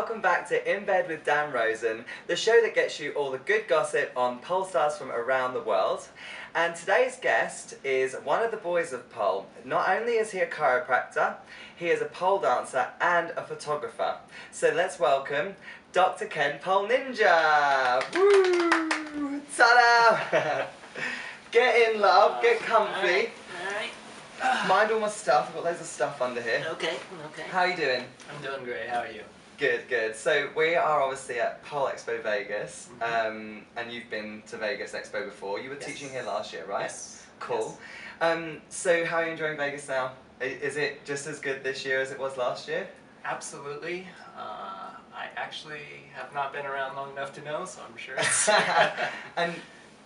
welcome back to In Bed with Dan Rosen, the show that gets you all the good gossip on pole stars from around the world. And today's guest is one of the boys of pole. Not only is he a chiropractor, he is a pole dancer and a photographer. So let's welcome Dr. Ken Pole Ninja! Woo! Ta-da! Get in, love, get comfy. Alright. Mind all my stuff, I've got loads of stuff under here. Okay. How are you doing? I'm doing great, how are you? Good. So we are obviously at Pole Expo Vegas, and you've been to Vegas Expo before. You were teaching here last year, right? Yes. Cool. Yes. So how are you enjoying Vegas now? Is it just as good this year as it was last year? Absolutely. I actually have not been around long enough to know, so I'm sure it's... And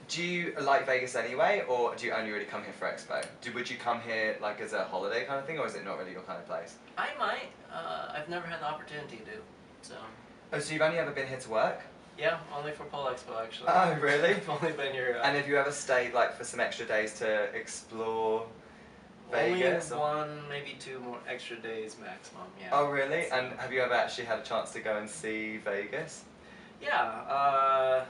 do you like Vegas anyway, or do you only really come here for Expo? Would you come here like as a holiday kind of thing, or is it not really your kind of place? I might. I've never had the opportunity to, so... Oh, so you've only ever been here to work? Yeah, only for Pole Expo actually. Oh, really? I've only been here... And have you ever stayed like for some extra days to explore Vegas? Only one, maybe two more extra days maximum, yeah. Oh, really? And have you ever actually had a chance to go and see Vegas? Yeah,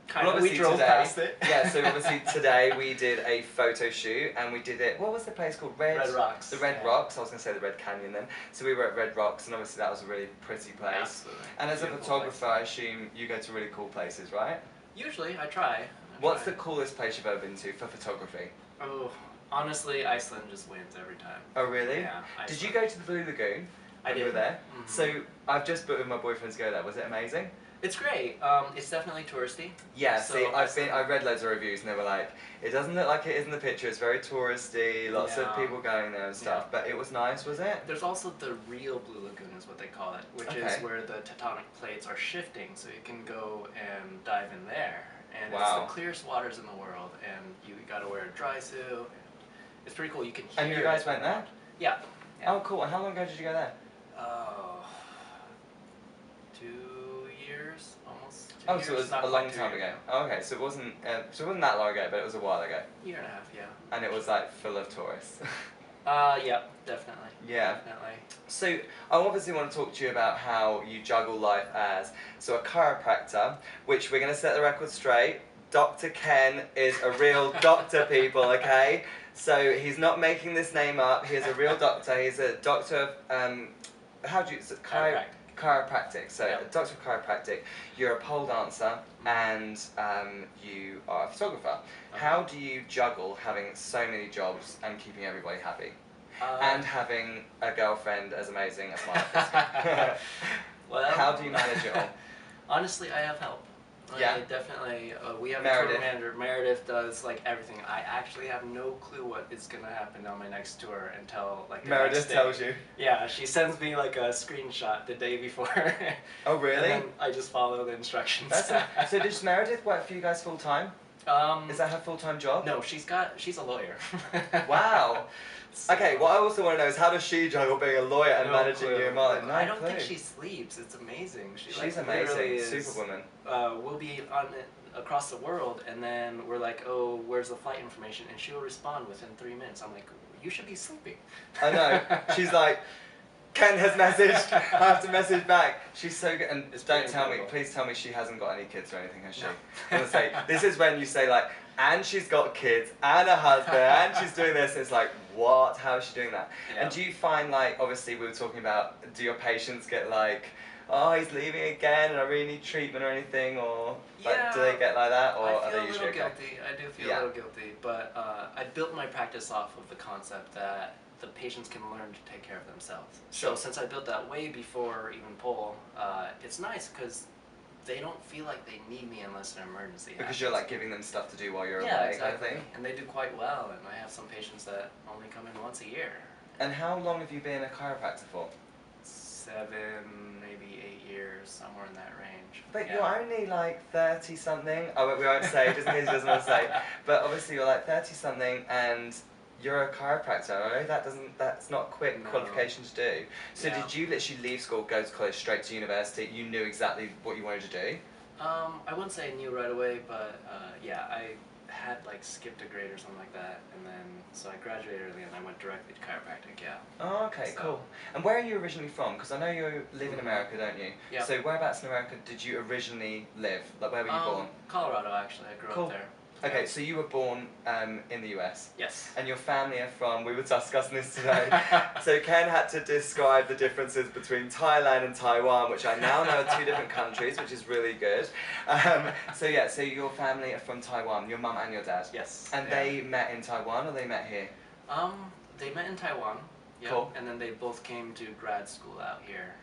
kind well, of. We drove past it. Yeah, so obviously today we did a photo shoot and we did it, what was the place called? Red Rocks. The Red Rocks, I was going to say the Red Canyon then. So we were at Red Rocks and obviously that was a really pretty place. Absolutely. And as a Beautiful photographer, place. I assume you go to really cool places, right? Usually, I try. What's the coolest place you've ever been to for photography? Oh, honestly, Iceland just wins every time. Oh, really? Yeah. Did you go to the Blue Lagoon I when you did. were there? Mhm. So I've just booked with my boyfriend to go there. Was it amazing? It's great. It's definitely touristy. Yeah, So see, I read loads of reviews and they were like, it doesn't look like it is in the picture, it's very touristy, lots of people going there and stuff, but it was nice, was it? There's also the real Blue Lagoon is what they call it, which is where the tectonic plates are shifting, so you can go and dive in there. And it's the clearest waters in the world, and you gotta wear a dry suit. And it's pretty cool, you can hear. And you guys went there? Yeah. Oh, cool. And how long ago did you go there? 2 years, almost. 2 Oh, years, so it was not a long quite 2 time years. ago. Oh, okay, so it wasn't that long ago, but it was a while ago. Year and a half, yeah. And it was like full of tourists. Yeah, definitely. Yeah. Definitely. So I obviously want to talk to you about how you juggle life as a chiropractor, which we're going to set the record straight. Dr. Ken is a real doctor, people, okay? So he's not making this name up. He is a real doctor. He's a doctor of, how do you, chiropractic. So a doctor of chiropractic. You're a pole dancer and you are a photographer. How do you juggle having so many jobs and keeping everybody happy? And having a girlfriend as amazing as mine. Well, how do you manage it all? Honestly, I have help. Yeah. Definitely. We have Meredith. a tour manager. Meredith does like everything. I actually have no clue what is gonna happen on my next tour until like the Meredith next day. tells you. Yeah, she sends me like a screenshot the day before. Oh, really? And then I just follow the instructions. So does Meredith work for you guys full time? Is that her full-time job? No, she's a lawyer. Wow. So, okay, what I also want to know is how does she juggle being a lawyer and managing you? No I don't clue. think she sleeps. It's amazing. She's like, amazing, superwoman. We'll be on it across the world, and then we're like, oh, where's the flight information? And she'll respond within 3 minutes. I'm like, you should be sleeping. I know. She's like, Ken has messaged. I have to message back. She's so good. And don't tell me, please tell me she hasn't got any kids or anything, has she? No. I'm gonna say, this is when you say like, and she's got kids and a husband and she's doing this. It's like, what? How is she doing that? Yeah. And do you find like, obviously we were talking about, do your patients get like, oh, he's leaving again and I really need treatment or anything, or like, do they get like that, or are they usually okay? I feel a little guilty. I do feel a little guilty, but I built my practice off of the concept that the patients can learn to take care of themselves. Sure. So since I built that way before even pole, it's nice because they don't feel like they need me unless an emergency happens. Because you're like giving them stuff to do while you're yeah, away, exactly. kind of thing? And they do quite well, and I have some patients that only come in once a year. And how long have you been a chiropractor for? 7, maybe 8 years, somewhere in that range. But you're only like 30 something. Oh, we won't say, just in case he doesn't want to say. But obviously you're like 30 something and you're a chiropractor. I know that's not a quick qualification to do. So did you literally leave school, go to college, straight to university? You knew exactly what you wanted to do? I wouldn't say I knew right away, but yeah, had like skipped a grade or something like that, and then so I graduated early and I went directly to chiropractic. Yeah. Oh, okay, so, cool. And where are you originally from? Because I know you live in America, don't you? Yeah. So whereabouts in America did you originally live? Like, where were you born? Colorado, actually. I grew up there. Okay, Yeah. so you were born in the US? Yes. And your family are from, we were discussing this today, so Ken had to describe the differences between Thailand and Taiwan, which I now know are two different countries, which is really good. So yeah, so your family are from Taiwan, your mum and your dad? Yes. And they met in Taiwan or they met here? They met in Taiwan. Yep. Cool. And then they both came to grad school out here.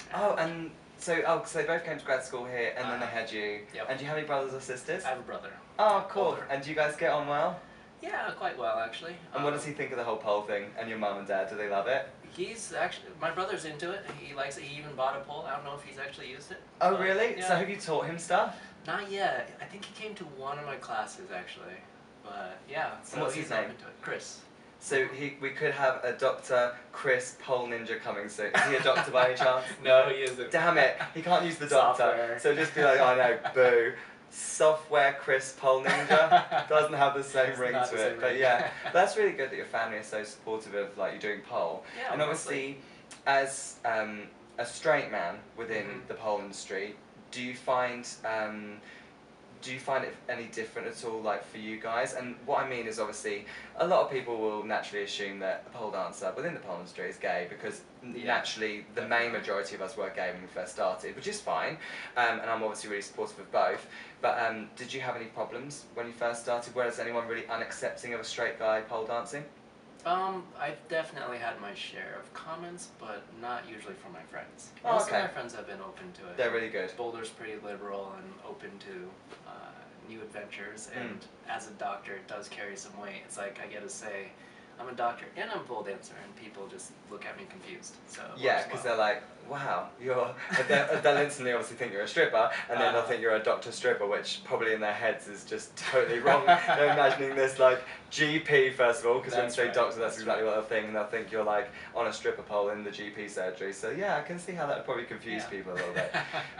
So they both came to grad school here, and then they had you. Yep. And do you have any brothers or sisters? I have a brother. Oh, cool. Older. And do you guys get on well? Yeah, quite well, actually. And what does he think of the whole pole thing? And your mum and dad, do they love it? He's actually, my brother's into it. He likes it. He even bought a pole. I don't know if he's actually used it. Oh, really? Yeah. So have you taught him stuff? Not yet. I think he came to one of my classes, actually. But yeah, so and what's his name? Into it. Chris. So we could have a Dr. Chris Pole Ninja coming soon. Is he a doctor by any chance? No, he isn't. Damn it, he can't use the doctor. Software. So just be like, oh no, boo. Software Chris Pole Ninja doesn't have the same ring to it. But yeah, that's really good that your family is so supportive of like you doing pole. Yeah, and obviously, as a straight man within the pole industry, do you find it any different at all, like for you guys? And what I mean is, obviously, a lot of people will naturally assume that a pole dancer within the pole industry is gay because naturally the main majority of us were gay when we first started, which is fine. And I'm obviously really supportive of both. But did you have any problems when you first started? Was anyone really unaccepting of a straight guy pole dancing? I've definitely had my share of comments, but not usually from my friends. Oh, Most of my friends have been open to it. They're really good. Boulder's pretty liberal and open to new adventures, and as a doctor, it does carry some weight. It's like I get to say, I'm a doctor and I'm a pole dancer, and people just look at me confused. So yeah, because they're like, wow, they'll instantly obviously think you're a stripper, and then they'll think you're a doctor stripper, which probably in their heads is just totally wrong. They're imagining this like GP first of all, because when you say doctor, that's exactly what they'll think, and they'll think you're like on a stripper pole in the GP surgery. So yeah, I can see how that would probably confuse people a little bit.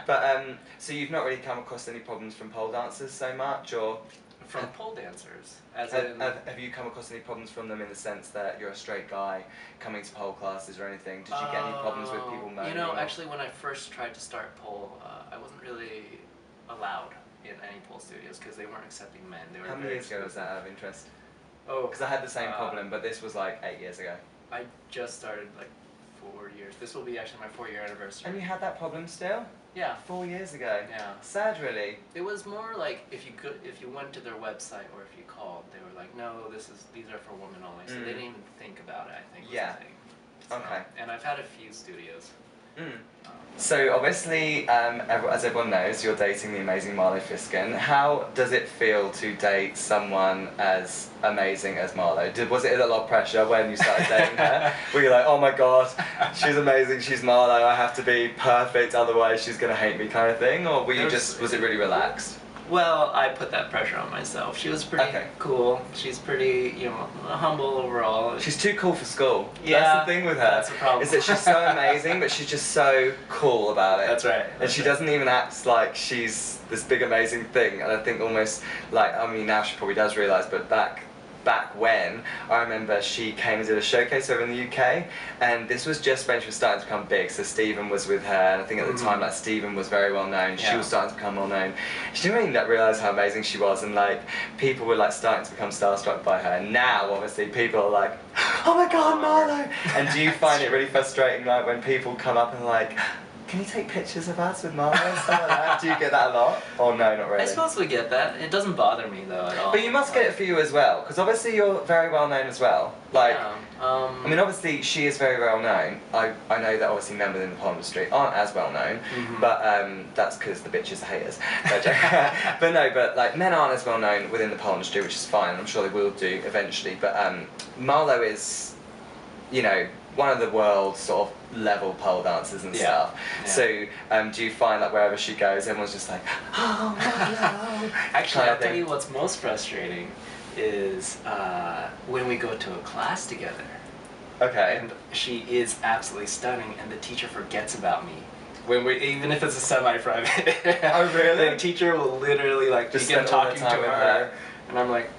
But so you've not really come across any problems from pole dancers so much, or? From pole dancers? Have you come across any problems from them in the sense that you're a straight guy coming to pole classes or anything? Did you get any problems with people moaning? You know, actually when I first tried to start pole, I wasn't really allowed in any pole studios because they weren't accepting men. They were How many years ago was that, out of interest? Oh. Because I had the same problem, but this was like 8 years ago. I just started like 4 years. This will be actually my 4-year anniversary. And you had that problem still? Yeah. 4 years ago? Yeah. Sad, really. It was more like if you went to their website or if you called, they were like, no, these are for women only. So they didn't even think about it, I think. Yeah. Was the thing. So, okay. And I've had a few studios. So obviously, as everyone knows, you're dating the amazing Marlo Fiskin. How does it feel to date someone as amazing as Marlo? Was it a lot of pressure when you started dating her? Were you like, oh my god, she's amazing, she's Marlo, I have to be perfect, otherwise she's going to hate me kind of thing? Or were you was it really relaxed? Well, I put that pressure on myself. She was pretty cool. She's pretty, humble overall. She's too cool for school. Yeah, that's the thing with her. That's the problem. Is that she's so amazing, but she's just so cool about it. That's right. And she doesn't even act like she's this big amazing thing. And I think almost like, I mean, now she probably does realise, but back when, I remember she came and did a showcase over in the UK, and this was just when she was starting to become big, so Stephen was with her, and I think at the time like Stephen was very well known, she was starting to become well known. She didn't really realise how amazing she was, and like people were like starting to become starstruck by her, and now obviously people are like, oh my god, Marlo! And do you find it really frustrating like when people come up and like, can you take pictures of us with Marlo and stuff like that? Do you get that a lot? Or no, not really? I suppose we get that. It doesn't bother me though at all. But you must get it for you as well, because obviously you're very well known as well. Like, I mean, obviously she is very well known. I know that obviously men within the pole industry aren't as well known, but that's because the bitches are haters. But no, but like men aren't as well known within the pole industry, which is fine. I'm sure they will do eventually. But Marlo is, one of the world's sort of level pole dancers and stuff. Yeah. So do you find like wherever she goes, everyone's just like, oh, Marlo. Actually, I'll tell you what's most frustrating is when we go to a class together. Okay. And she is absolutely stunning, and the teacher forgets about me. Even if it's a semi-private. Oh really? The teacher will literally like just begin talking to her, and I'm like,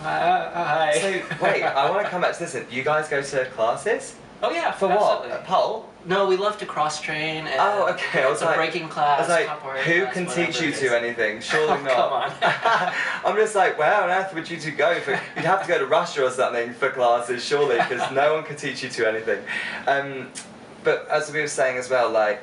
Hi. So, wait, I want to come back to this. You guys go to classes? Oh yeah, For absolutely. what? A pole? No, we love to cross-train. And oh, okay. I was it's a breaking class. I was like, who class, can teach you two anything? Surely oh, not. Come on. I'm just like, where on earth would you two go? You'd have to go to Russia or something for classes, surely, because no one could teach you two anything. But as we were saying as well, like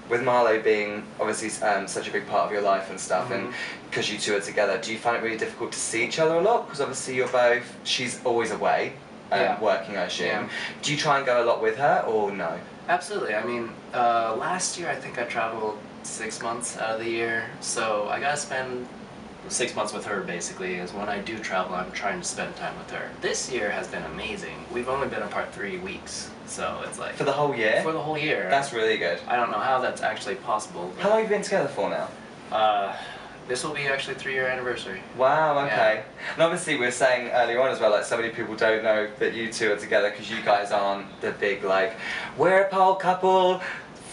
with Marlo being obviously such a big part of your life and stuff, and because you two are together, do you find it really difficult to see each other a lot? Because obviously you're both, she's always away, working, I assume. Yeah. Do you try and go a lot with her, or no? Absolutely. I mean, last year I think I traveled 6 months out of the year, so I gotta spend 6 months with her basically, is when I do travel, I'm trying to spend time with her. This year has been amazing. We've only been apart 3 weeks, so it's like... For the whole year? For the whole year. That's really good. I don't know how that's actually possible. How long have you been together for now? This will be actually 3-year anniversary. Wow, okay. Yeah. And obviously we were saying earlier on as well, like so many people don't know that you two are together because you guys aren't the big like, we're a pole couple,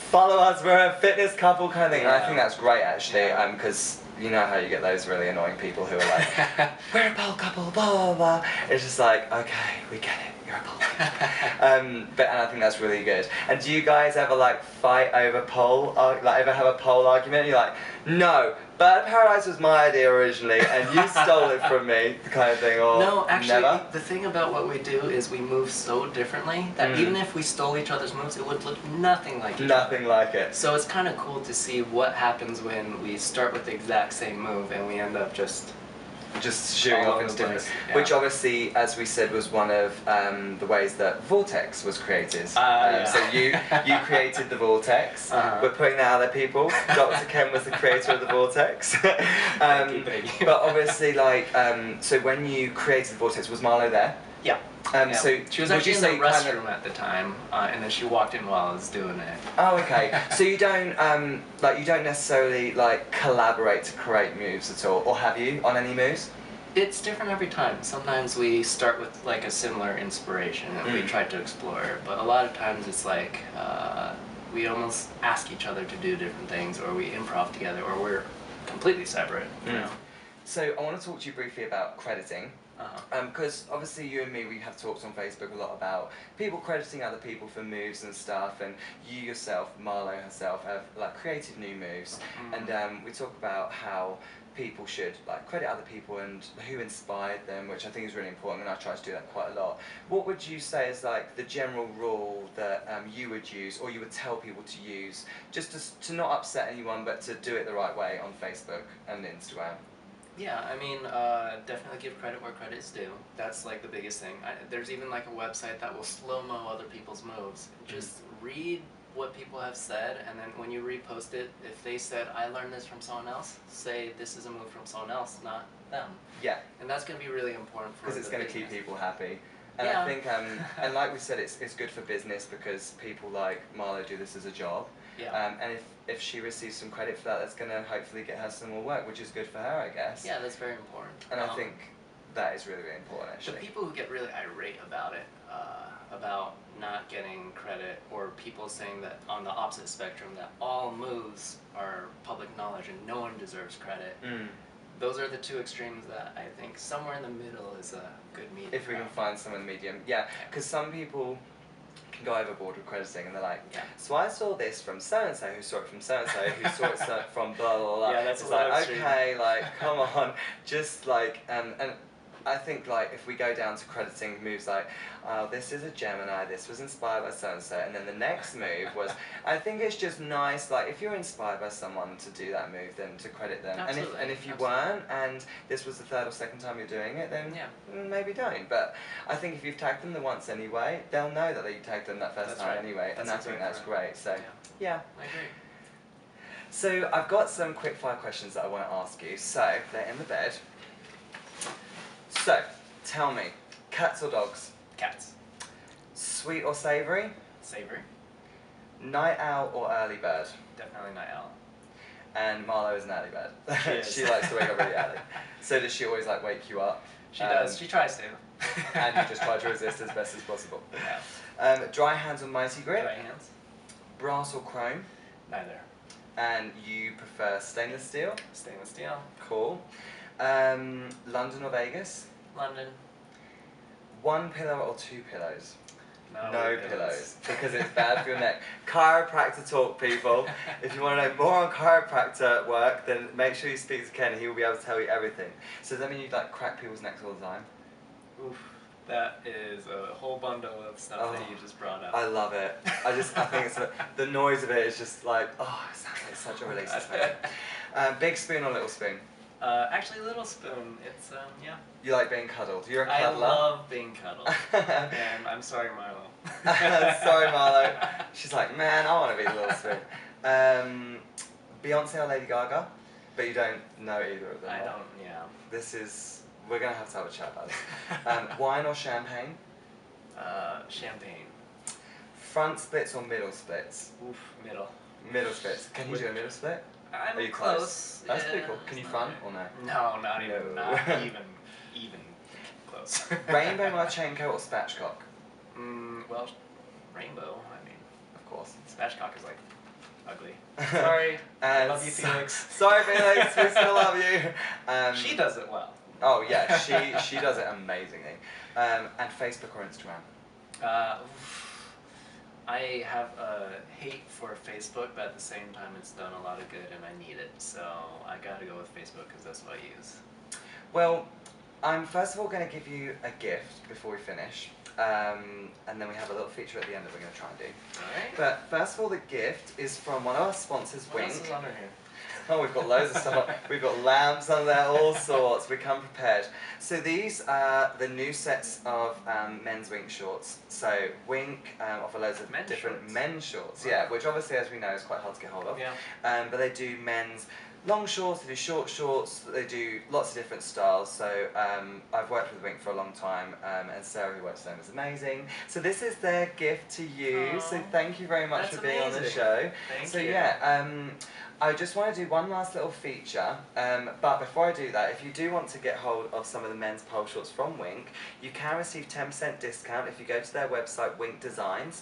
follow us, we're a fitness couple kind of thing. And I think that's great actually, because you know how you get those really annoying people who are like, we're a pole couple, blah, blah, blah. It's just like, okay, we get it, you're a pole couple. And I think that's really good. And do you guys ever like fight over pole, like ever have a pole argument? You're like, no, Bird Paradise was my idea originally and you stole it from me, kind of thing, or no, actually, never? The thing about what we do is we move so differently that even if we stole each other's moves, it would look nothing like each other. Nothing like it. So it's kind of cool to see what happens when we start with the exact same move and we end up just shooting off into different, which obviously, as we said, was one of the ways that Vortex was created. So you created the Vortex. We're putting that out there, people. Dr. Ken was the creator of the Vortex. Thank you. But obviously, like, so when you created the Vortex, was Marlo there? Yeah. So she was actually in the restroom at the time, and then she walked in while I was doing it. Oh, okay. So you don't you don't necessarily like collaborate to create moves at all, or have you on any moves? It's different every time. Sometimes we start with like a similar inspiration and we try to explore, but a lot of times it's like we almost ask each other to do different things, or we improv together, or we're completely separate. You know? So I want to talk to you briefly about crediting. Because obviously you and me, we have talked on Facebook a lot about people crediting other people for moves and stuff, and you yourself, Marlo herself, have like created new moves, and we talk about how people should like credit other people and who inspired them, which I think is really important, and I try to do that quite a lot. What would you say is like the general rule that you would use, or you would tell people to use, just to not upset anyone, but to do it the right way on Facebook and Instagram? Yeah, I mean, definitely give credit where credit is due. That's like the biggest thing. There's even like a website that will slow-mo other people's moves. Just read what people have said, and then when you repost it, if they said, I learned this from someone else, say this is a move from someone else, not them. Yeah. And that's going to be really important for because it's going to keep people happy. And yeah. I think, and like we said, it's good for business because people like Marlo do this as a job. Yeah. And if she receives some credit for that, that's going to hopefully get her some more work, which is good for her, I guess. Yeah, that's very important. And I think that is really, really important, actually. The people who get really irate about it, about not getting credit, or people saying that on the opposite spectrum, that all moves are public knowledge and no one deserves credit. Those are the two extremes that I think somewhere in the middle is a good medium. If we can find some in the medium. Yeah, because some people can go overboard with crediting and they're like, so I saw this from so-and-so who saw it from so-and-so who saw it from blah, blah, blah. Yeah, that's it's like, okay, like, come on. Just like, and I think like if we go down to crediting moves like, oh, this is a Gemini, this was inspired by so-and-so, and then the next move was, I think it's just nice, like if you're inspired by someone to do that move, then to credit them. Absolutely. And if you weren't, and this was the third or second time you're doing it, then maybe don't. But I think if you've tagged them the once anyway, they'll know that you tagged them that first time anyway, and I think that's great. So yeah. I agree. So I've got some quick fire questions that I want to ask you. So they're in the bed. So, tell me, cats or dogs? Cats. Sweet or savoury? Savoury. Night owl or early bird? Definitely night owl. And Marlo is an early bird. She is. She likes to wake up really early. So does she always like wake you up? She does. She tries to. And you just try to resist as best as possible. Yeah. Dry hands or mighty grip? Dry hands. Brass or chrome? Neither. And you prefer stainless steel? Stainless steel. Cool. London or Vegas? London. 1 pillow or 2 pillows? No pillows. Because it's bad for your neck. Chiropractor talk, people. If you want to know more on chiropractor work, then make sure you speak to Ken. He will be able to tell you everything. So does that mean you like crack people's necks all the time? Oof. That is a whole bundle of stuff that you just brought up. I love it. I think it's the noise of it is just like, oh, it sounds like such a release. Big spoon or little spoon? Actually, little spoon. It's yeah. You like being cuddled. You're a cuddler. I love being cuddled. And I'm sorry, Marlo. Sorry, Marlo. She's like, man, I want to be the little spoon. Beyonce or Lady Gaga? But you don't know either of them. I don't. Yeah. We're gonna have to have a chat about this. Wine or champagne? Champagne. Front splits or middle splits? Oof, middle. Middle splits. Can you do a middle split? I'm Are you close. That's pretty cool. Can you front or no? No, not even. Not even close. Rainbow Marchenko or spatchcock? Well, rainbow. I mean, of course. Spatchcock is like ugly. Sorry. I love you, Felix. Sorry, Felix. We still love you. She does it well. Oh yeah, she does it amazingly. And Facebook or Instagram? I have a hate for Facebook, but at the same time it's done a lot of good and I need it, so I gotta go with Facebook because that's what I use. Well, I'm first of all going to give you a gift before we finish, and then we have a little feature at the end that we're going to try and do. Alright. But first of all, the gift is from one of our sponsors, What Wink. else is under here? Oh, we've got loads of stuff. We've got lamps on there, all sorts. We come prepared. So these are the new sets of men's Wink shorts. So Wink offer loads of different men's shorts. Wow. Yeah, which obviously, as we know, is quite hard to get hold of. Yeah. But they do men's long shorts, they do short shorts, they do lots of different styles. So I've worked with Wink for a long time, and Sarah, who works with them, is amazing. So this is their gift to you. Aww. So thank you very much for being on the show. Thank you. Yeah. I just want to do one last little feature, but before I do that, if you do want to get hold of some of the men's pole shorts from Wink, you can receive 10% discount if you go to their website, Wink Designs.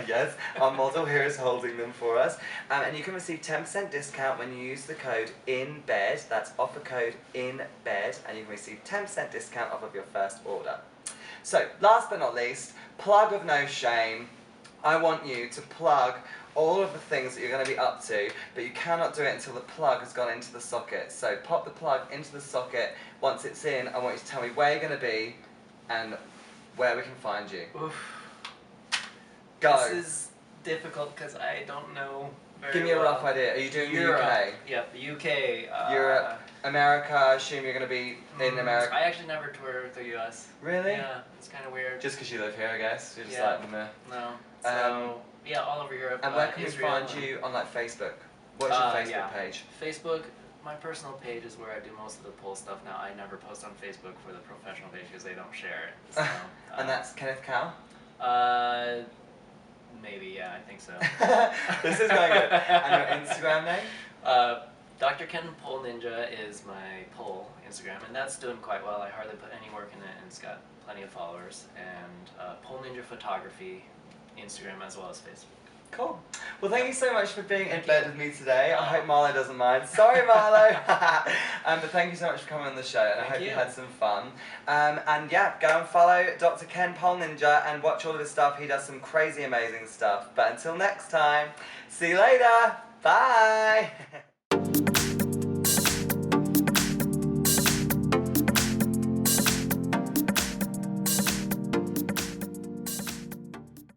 Yes, our model here is holding them for us. And you can receive 10% discount when you use the code INBED, that's offer code INBED, and you can receive 10% discount off of your first order. So, last but not least, plug of no shame. I want you to plug all of the things that you're going to be up to, but you cannot do it until the plug has gone into the socket. So pop the plug into the socket. Once it's in, I want you to tell me where you're going to be and where we can find you. Oof. Go. This is difficult because I don't know very Give me a well. rough idea. Are you doing Europe. the UK? Yep, the UK. Europe, America, I assume you're going to be in America. I actually never toured the US. Really? Yeah, it's kind of weird. Just because you live here, I guess? You're just yeah. like, meh. No. So, yeah, all over Europe. And where can we Israel find you on like Facebook? What's your Facebook page? Facebook, my personal page is where I do most of the pole stuff now. I never post on Facebook for the professional page because they don't share it. So, and that's Kenneth Cow? Maybe, yeah, I think so. This is going good. And your Instagram name? Dr. Ken Pole Ninja is my pole Instagram, and that's doing quite well. I hardly put any work in it, and it's got plenty of followers. And Pole Ninja Photography, Instagram as well as Facebook. Cool. Well, thank you so much for being in bed with me today. I hope Marlo doesn't mind. Sorry, Marlo. But thank you so much for coming on the show, and I hope you had some fun. And yeah, go and follow Dr. Ken Pole Ninja and watch all of his stuff. He does some crazy, amazing stuff. But until next time, see you later. Bye.